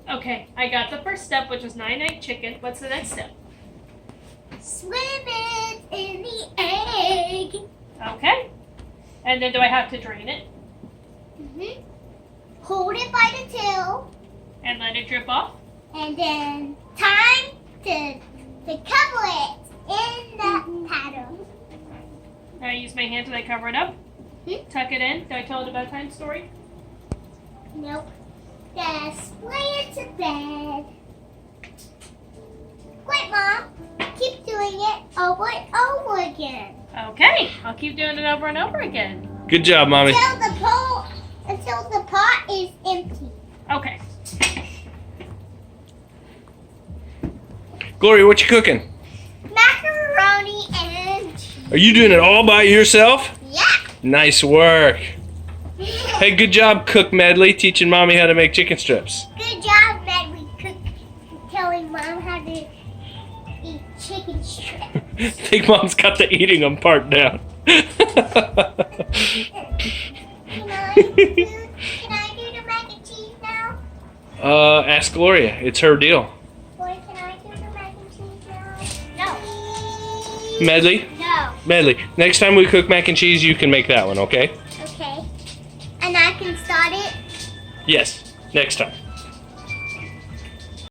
Okay, I got the first step, which is night-night chicken. What's the next step? Swim it in the egg. Okay. And then do I have to drain it Hold it by the tail, and let it drip off? and then time to cover it in the paddle. I use my hand till I cover it up. Tuck it in. Do I tell the bedtime story? Nope. Just lay it to bed. Great, Mom. Keep doing it over and over again. Okay, I'll keep doing it over and over again. Good job, Mommy. Until the pot is empty. Okay. Gloria, what you cooking? Macaroni and cheese. Are you doing it all by yourself? Yeah. Nice work. Hey, good job, Cook Medley, teaching Mommy how to make chicken strips. Good job, that we telling Mom how to eat chicken strips. I think Mom's got the eating them part down. Can I do the mac and cheese now? Ask Gloria. It's her deal. Or can I do the mac and cheese now? Medley, No. Medley, next time we cook mac and cheese, you can make that one, okay? Okay. And I can start it? Yes, next time.